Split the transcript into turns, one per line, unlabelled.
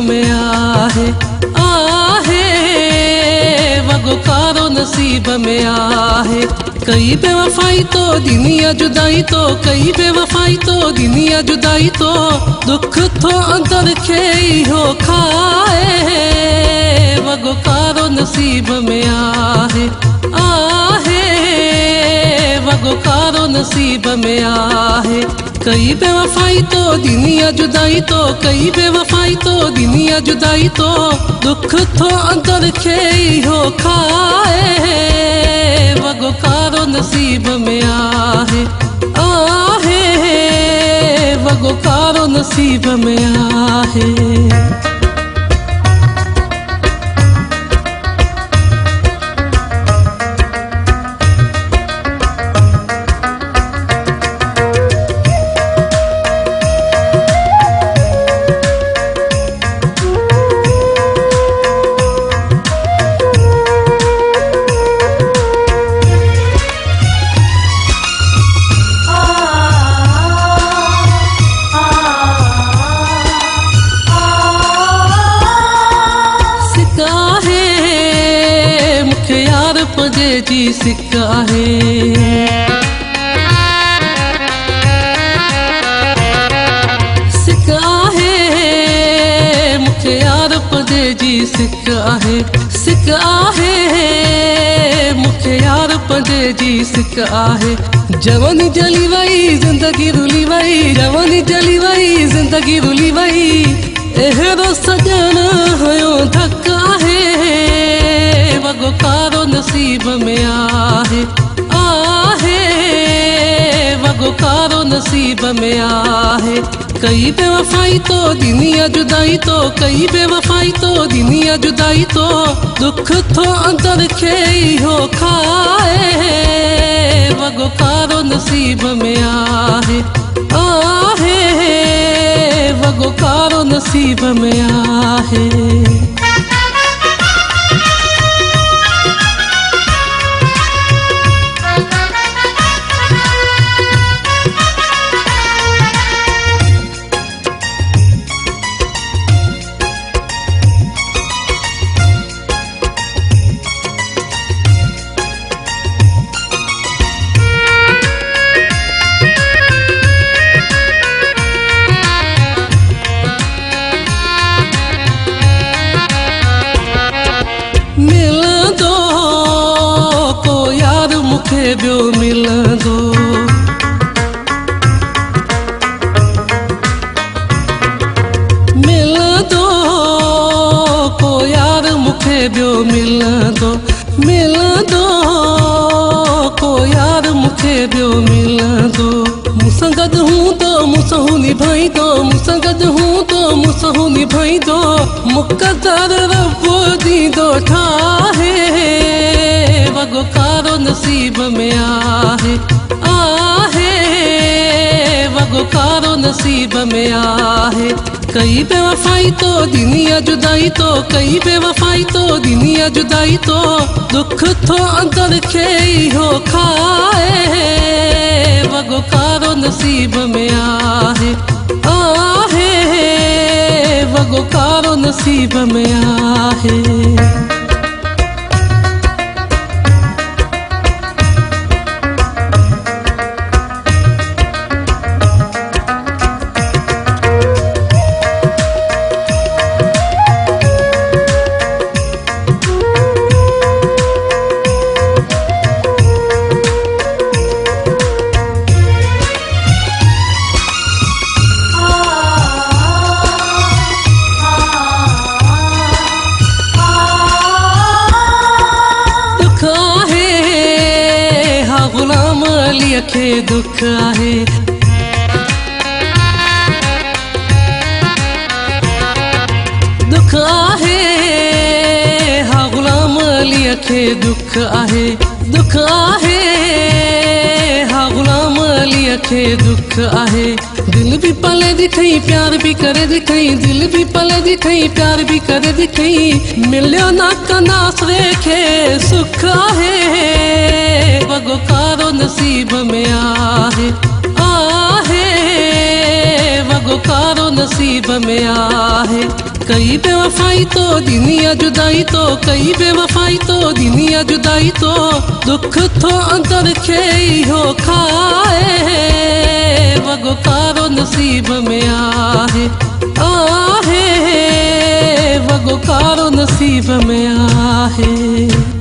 में आहे वगोकारो नसीब में आहे। कई बेवफाई तो दुनिया जुदाई तो, कई बेवफाई तो दुनिया जुदाई तो, दुख तो अंदर खे हो खाए वगोकारो नसीब में आहे वगोकारो नसीब में आहे। कई बेवफाई तो दुनिया जुदाई तो, कई बेवफाई तो दुनिया जुदाई तो, दुख तो अंदर खे हो खाए वगोकारो नसीब में आहे वगोकारो नसीब में आहे। पंजे जी सिक्का है सिक्का है मुखे यार पंजे जी सिक्का है सिक्का है मुखे यार पंजे जी सिक्का है। जवानी जली वई जिंदगी रुली वई, जवानी जली वई जिंदगी रुली वई, एहरो सजन हुयो धक्का है वगोकारो नसीब में आहे वगोकारो नसीब में आहे। कई बेवफाई तो दुनिया जुदाई तो, कई बेवफाई तो दुनिया जुदाई तो, दुख तो अंदर खे हो खाए वगोकारो नसीब में आहे वगोकारो नसीब में आहे। मुखे बियो मिलंदो मिलंदो को यार मुखे बियो मिलंदो मिलंदो को यार मुखे बियो मिलंदो। मूंसां गॾु हूंदो मूंसां निभाईंदो, मूंसां गॾु हूंदो मूंसां निभाईंदो, मुक़दर रब ॾींदो ठाहे वगोकारो नसीब में आहे वगोकारो नसीब में आहे। कई बेवफाई तो दुनिया जुदाई तो, कई बेवफाई तो दुनिया जुदाई तो, दुख तो अंदर खे हो खाए वगोकारो नसीब में आहे वगोकारो नसीब में आहे। खे दुख आहे दुख आहे हा गुलाम अली खे दुख आहे दुख आहे हा गुलाम अली खे दुख आहे। दिल भी पले दिखई प्यार भी करे दिखई, दिल भी पले दिखई प्यार भी करे दिखई, मिलियो ना कनासरे खे सुख आहे वगोकारो नसीब में आहे वगोकारो नसीब में आहे। कई बेवफाई तो दुनिया जुदाई तो कई बेवफाई तो दुनिया जुदाई तो दुख थो अंदर खे हो खाए वगो कारो नसीब में आहे आहे वगो कारो नसीब में आहे।